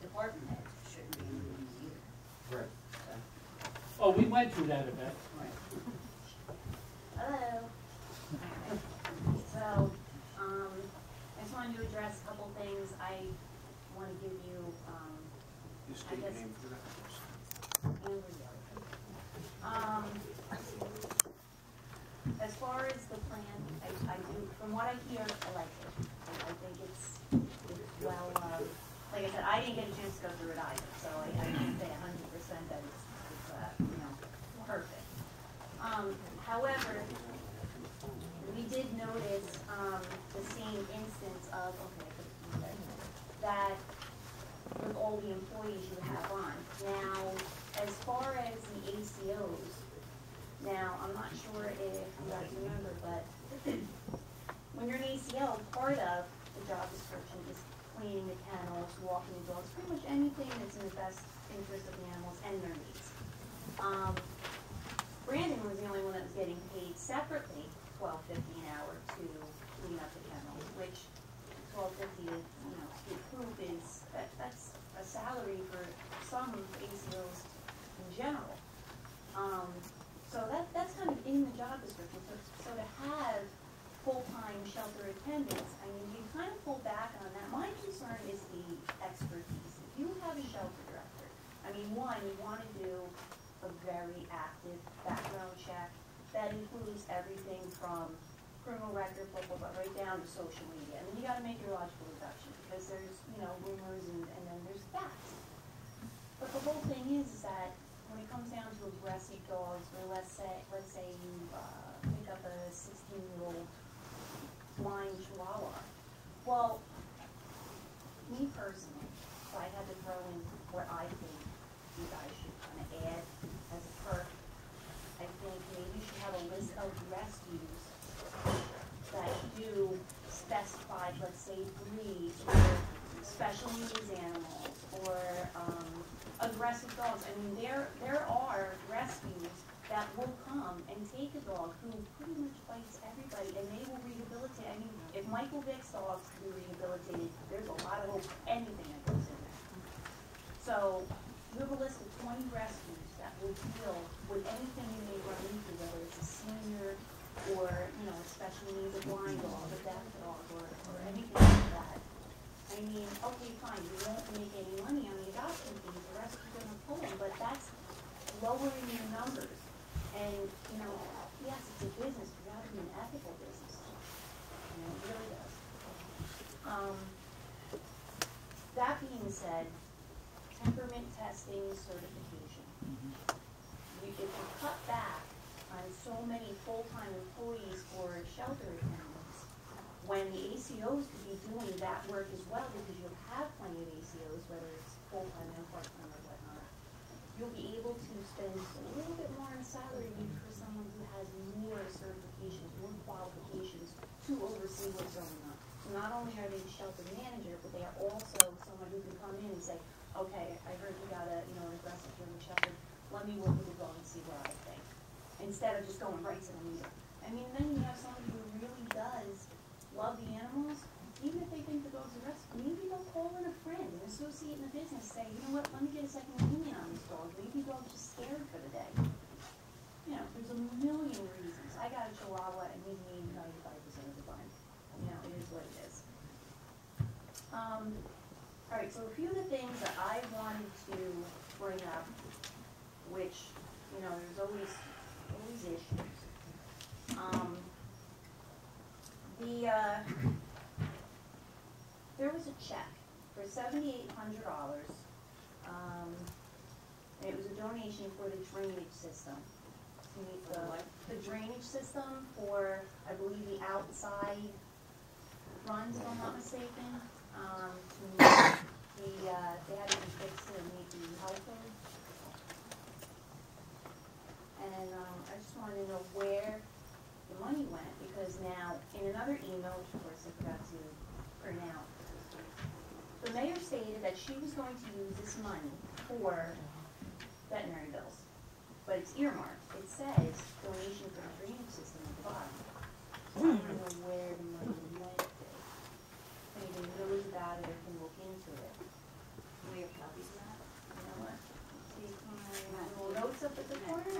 department heads shouldn't be in the meetings either. Right. Oh, we went through that event. Right. Hello. So, I just wanted to address a couple things. I want to give you, You state your name for the record. As far as the plan, I do, from what I hear, I like it. I think it's well, like I said, I didn't get a chance to go through it either, so I can't say 100% that it's perfect. However, we did notice the same instance of, that with all the employees you have on. Now, as far as the ACOs, now, I'm not sure if you guys remember, but when you're an ACO, part of the job description is cleaning the kennels, walking the dogs, pretty much anything that's in the best interest of the animals and their needs. Brandon was the only one that was getting paid separately $12.50 an hour to clean up the kennels, which $12.50 is, to proof is, that's a salary for some ACOs in general. So that's kind of in the job description. So to have full-time shelter attendants, I mean, you kind of pull back on that. My concern is the expertise. If you have a shelter director, I mean, one, you want to do a very active background check that includes everything from criminal record, right down to social media. And then you got to make your logical deduction because there's, rumors and then there's facts. But the whole thing is that when it comes down to aggressive dogs, or let's say you pick up a 16-year-old blind Chihuahua. Well, me personally, if I had to throw in what I think you guys should kind of add as a perk, I think maybe you should have a list of rescues that do specify, let's say, breeds, or special needs animals, or aggressive dogs. I mean, there are rescues that will come and take a dog who pretty much bites everybody, and they will rehabilitate. I mean, if Michael Vick's dogs can be rehabilitated, there's a lot of hope for anything that goes in there. So you have a list of 20 rescues that will deal with anything you may run into, whether it's a senior or, a special needs, a blind dog, a deaf dog, or anything like that. I mean, okay, fine, you won't make any money on the adoption fees, the rest you're going to pull in, but that's lowering your numbers. And, yes, it's a business, but you have to be an ethical business. It really does. That being said, temperament testing certification. If you cut back on so many full-time employees for shelter attendants, when the ACOs could be doing that work as well, because you'll have plenty of ACOs, whether it's full-time and part-time or whatnot, you'll be able to spend a little bit more on salary for someone who has more certifications, more qualifications to oversee what's going on. So not only are they the shelter manager, but they are also someone who can come in and say, okay, I heard you got an aggressive German Shepherd, let me work with the dog and see what I think. Instead of just going right to the meter. I mean, then you have someone who really does love the animals, even if they think the dog's aggressive. Maybe they'll call in a friend, an associate in the business, say, you know what, let me get a second opinion on this dog. Maybe the dog's just scared for the day. There's a million reasons. I got a Chihuahua and he's mean 95% of the time. It is what it is. All right, so a few of the things that I wanted to bring up, which, there's always issues. There was a check for $7,800, and it was a donation for the drainage system. The drainage system for, I believe, the outside runs, if I'm not mistaken. They had to be fixed to meet the health code. And I just wanted to know where the money went, because now, in another email, which of course I forgot to print out, the mayor stated that she was going to use this money for veterinary bills, but it's earmarked. It says donation for the drainage system at the bottom. So I don't know where the money went to. If anybody knows about it or it's up at the corner. There you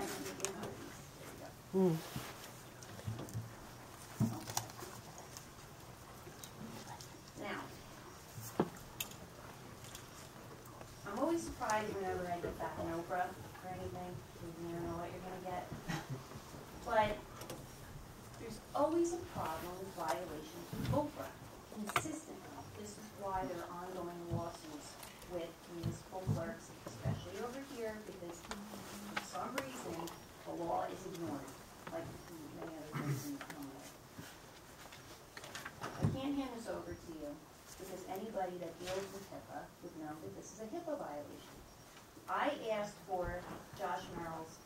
go. Now, I'm always surprised whenever I get back an Oprah or anything, because you never know what you're gonna get. But there's always a problem with violations with Oprah, consistently. This is why there are ongoing lawsuits with municipal clerks, especially over here, because for some reason, the law is ignored, like many other things in the county. I can't hand this over to you, because anybody that deals with HIPAA would know that this is a HIPAA violation. I asked for Josh Merrill's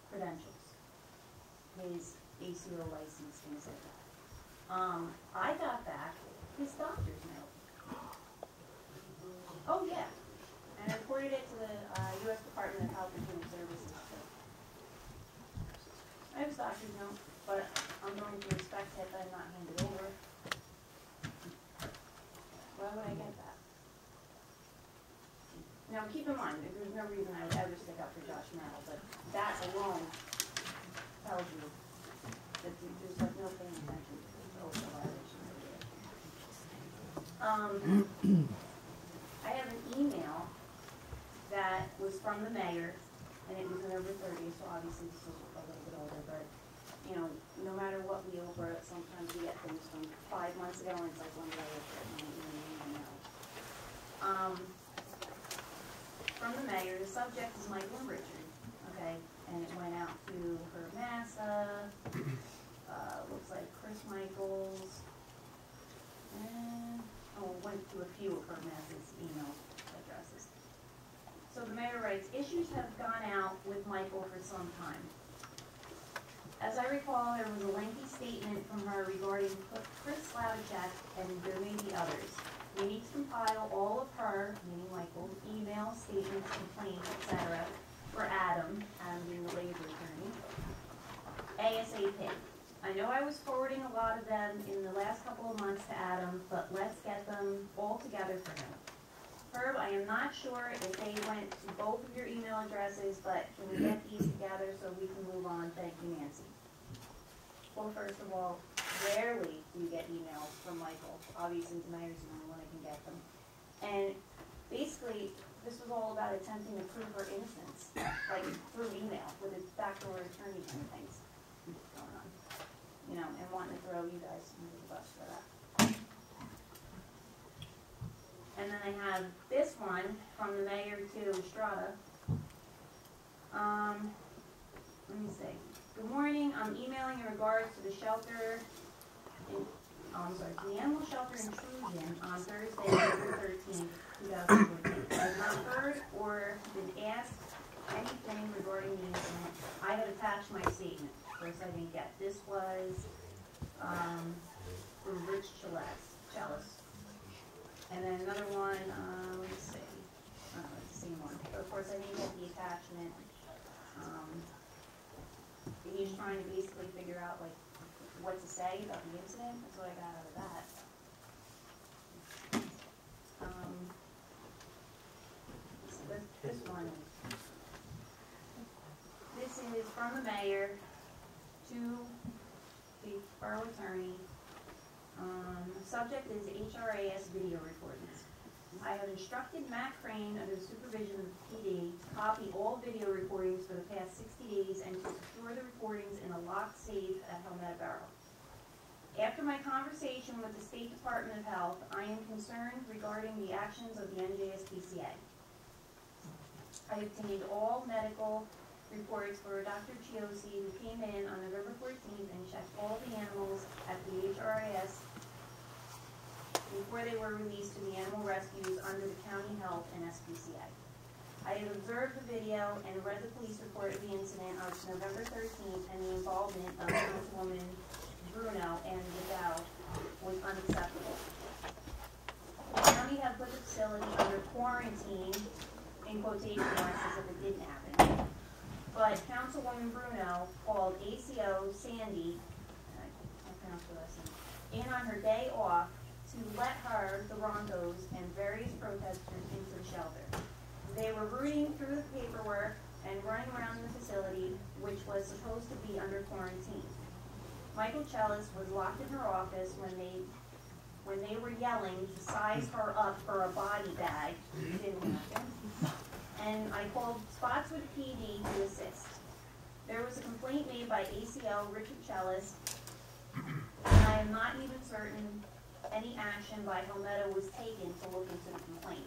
credentials, his ACO license, things like that. I got back his doctor's note. Oh, yeah. And I reported it to the U.S. Department of Health and Human Services. I have his doctor's note, but I'm going to respect HIPAA and not hand it over. Why would I get that? Now, keep in mind, there's no reason I would ever stick up for Josh Merrill, but that alone tells you that there's like no paying attention to the OSHA violations over there. I have an email that was from the mayor, and it was November 30th, so obviously this was a little bit older, but, you know, no matter what we over it, sometimes we get things from 5 months ago, and it's like, when did I over it? And I don't even know. From the mayor, the subject is Michael and Richard, okay, and it went out to Herb Massa, looks like Chris Michaels, and, went to a few of Herb Massa's email addresses. So the mayor writes, issues have gone out with Michael for some time. As I recall, there was a lengthy statement from her regarding Chris Slavicek, and there may be others. We need to compile all of her, meaning Michael, emails, statements, complaints, etc., for Adam being the labor attorney, ASAP. I know I was forwarding a lot of them in the last couple of months to Adam, but let's get them all together for him. Herb, I am not sure if they went to both of your email addresses, but can we get these together so we can move on? Thank you, Nancy. Well, first of all, rarely do you get emails from Michael. Obviously, the mayor's the only one that can get them. And basically, this was all about attempting to prove her innocence, like through email, with his backdoor attorney and things going on. You know, and wanting to throw you guys under the bus for that. And then I have this one from the mayor to Estrada. Let me see. Good morning. I'm emailing in regards to the shelter, to the animal shelter intrusion on Thursday, November 13th, 2014. I have not heard or been asked anything regarding the incident. I have attached my statement. First, I didn't get. This was from Rich Chalice. And then another one, let me see. It's the same one. But of course, I didn't get the attachment. He's trying to basically figure out like what to say about the incident. That's what I got out of that. This one. This is from the mayor to the borough attorney. Subject is HRAS video recordings. I have instructed Matt Crane, under the supervision of the PD, to copy all video recordings for the past 60 days and to secure the recordings in a locked safe at Helmetta Borough. After my conversation with the State Department of Health, I am concerned regarding the actions of the NJSPCA. I obtained all medical reports for Dr. Chiosi, who came in on November 14th and checked all the animals at the HRAS before they were released to the animal rescues under the county health and SPCA. I have observed the video and read the police report of the incident on November 13th, and the involvement of Councilwoman Bruno and Vidal was unacceptable. The county had put the facility under quarantine, in quotation marks, as if it didn't happen. But Councilwoman Bruno called ACO Sandy, I can't pronounce her last name, in on her day off to let her, the Rondos, and various protesters into the shelter. They were rooting through the paperwork and running around the facility, which was supposed to be under quarantine. Michael Chellis was locked in her office when they were yelling to size her up for a body bag. It didn't happen. And I called Spotswood PD to assist. There was a complaint made by ACL Richard Chellis, and I am not even certain any action by Helmetta was taken to look into the complaint.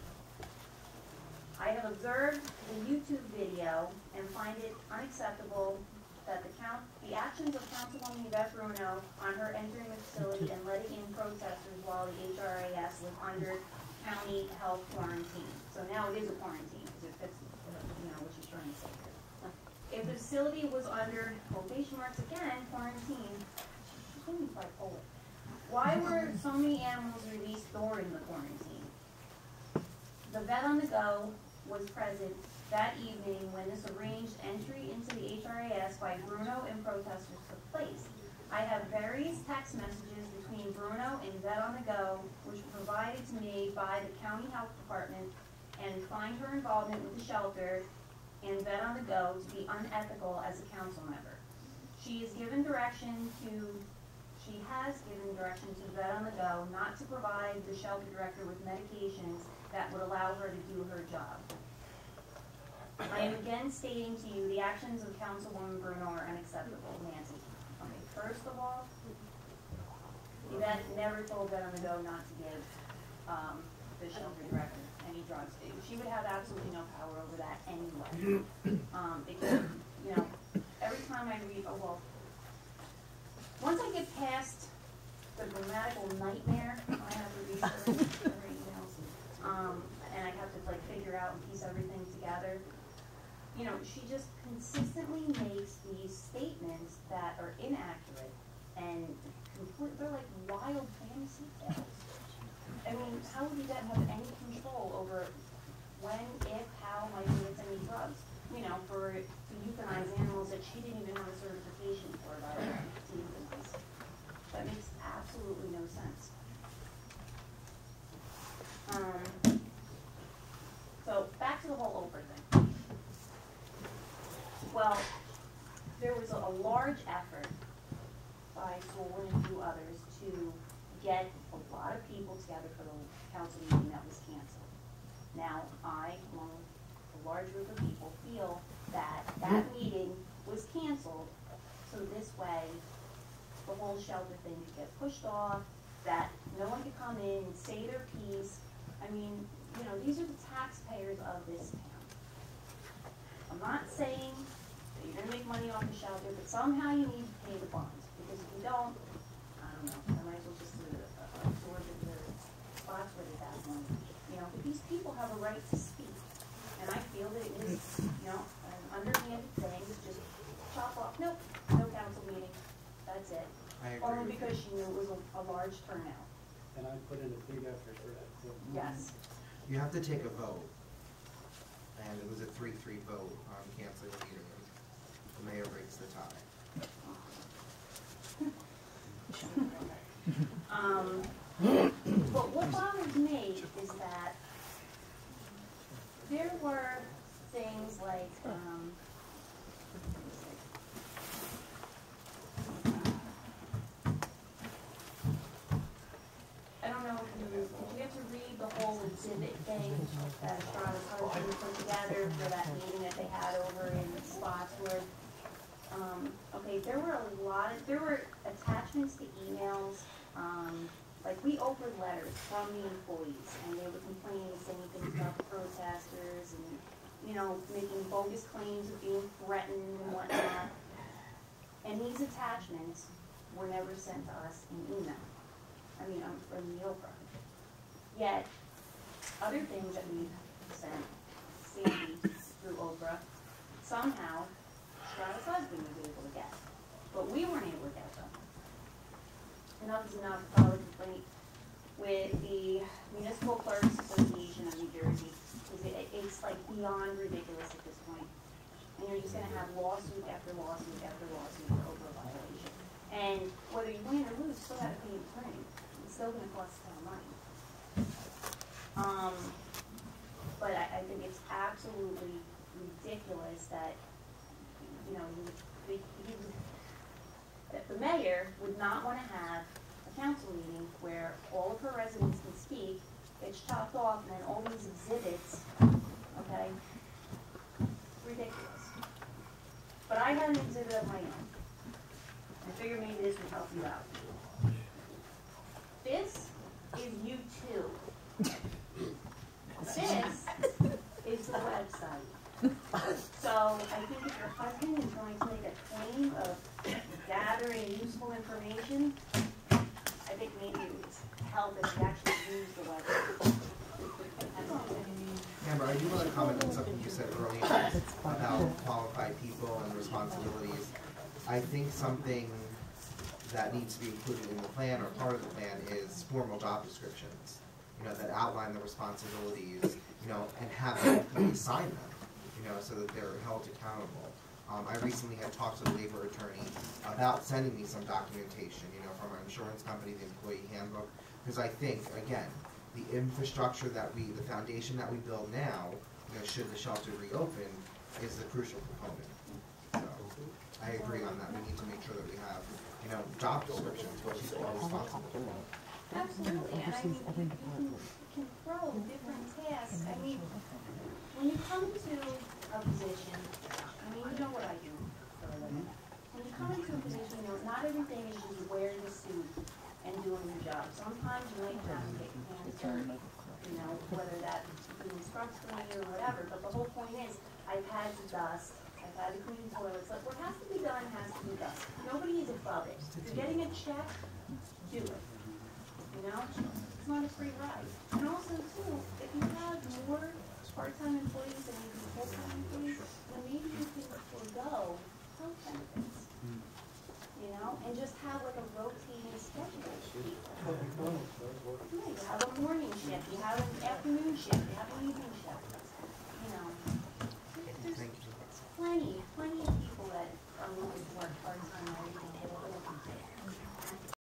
I have observed the YouTube video and find it unacceptable that the actions of Councilwoman Yvette Bruno on her entering the facility and letting in protesters while the HRAS was under county health quarantine. So now it is a quarantine, because it fits, what she's trying to say here. If the facility was under, quotation marks again, quarantine, she's going to be bipolar. Why were so many animals released during the quarantine? The vet on the go was present that evening when this arranged entry into the HRAS by Bruno and protesters took place. I have various text messages between Bruno and Vet on the Go, which were provided to me by the county health department, and find her involvement with the shelter and Vet on the Go to be unethical as a council member. She has given direction to Vet on the Go not to provide the shelter director with medications that would allow her to do her job. I am again stating to you the actions of Councilwoman Bruno are unacceptable, Nancy. Okay, first of all, Yvette never told Vet on the Go not to give the shelter director any drugs. She would have absolutely no power over that anyway. Because, every time I read, once I get past the grammatical nightmare I have to read her emails, and I have to figure out and piece everything together, she just consistently makes these statements that are inaccurate and they're like wild fantasy tales. I mean, how would Yvette have any control over when, if, how Michael gets any drugs? To euthanize animals that she didn't even have a certification for about to euthanize. That makes absolutely no sense. So back to the whole Oprah thing. Well, there was a large effort by Sol and a few others to get a lot of people together for the council meeting that was canceled. Now, I, along with a large group of people, feel that that meeting was canceled, so this way the whole shelter thing could get pushed off, that no one could come in and say their piece. I mean, these are the taxpayers of this town. I'm not saying that you're going to make money off the shelter, but somehow you need to pay the bonds, because if you don't, I don't know, I might as well just absorb the spots where they have money. But these people have a right to speak, and I feel that it is, an underhanded thing to just chop off. Nope, no council meeting. That's it. I agree. Only because she knew it was a large turnout. And I put in a big effort for that. So. Yes. You have to take a vote, and it was a 3-3 vote on canceling the meeting. The mayor breaks the tie. But what bothers me is that there were things like, I don't know if you get to read the whole exhibit thing that Estrada's husband put together for that meeting that they had over in Spotswood. Okay, there were attachments to emails, like we opened letters from the employees, and they were complaining, saying things about the protesters, and making bogus claims of being threatened and whatnot. And these attachments were never sent to us in email. I mean, from the Oprah. Yet, other things that we sent Sandy through Oprah, somehow Strada's husband was able to get, but we weren't able to get them. Enough is enough to file a complaint with the Municipal Clerks Association of New Jersey, because it's like beyond ridiculous at this point. And you're just going to have lawsuit after lawsuit after lawsuit for Oprah violation. And whether you win or lose, you still have to pay the attorney. It's still going to cost a ton of money. But I think it's absolutely ridiculous that, you know, that the mayor would not wanna have a council meeting where all of her residents can speak, it's chopped off, and then all these exhibits, okay? Ridiculous. But I had an exhibit of my own. I figured maybe this would help you out. This is YouTube. This is the website. So I think if your husband is going to make a claim of gathering useful information, I think maybe it would help if you actually use the website. That's all I'm saying. Amber, I do want to comment on something you said earlier about qualified people and responsibilities. I think something that needs to be included in the plan or part of the plan is formal job descriptions, you know, that outline the responsibilities, you know, and have the employees sign them, you know, so that they're held accountable. I recently had talked to the labor attorney about sending me some documentation, you know, from our insurance company, the employee handbook, because I think, again, the infrastructure that the foundation that we build now, you know, should the shelter reopen, is the crucial component. So, I agree on that. We need to make sure that we have, you know, job descriptions, what people are responsible for. Absolutely, and I mean, you can throw different tasks. I mean, when you come to a position, I mean, you know what I do for a living. When you come into a position, you know, not everything is just wearing a suit and doing your job. Sometimes you might have to get your hands dirty, you know, whether that means structurally or whatever. But the whole point is, I've had to dust, I've had to clean toilets. Like, what has to be done has to be done. Nobody is above it. If you're getting a check, do it. You know, it's not a free ride.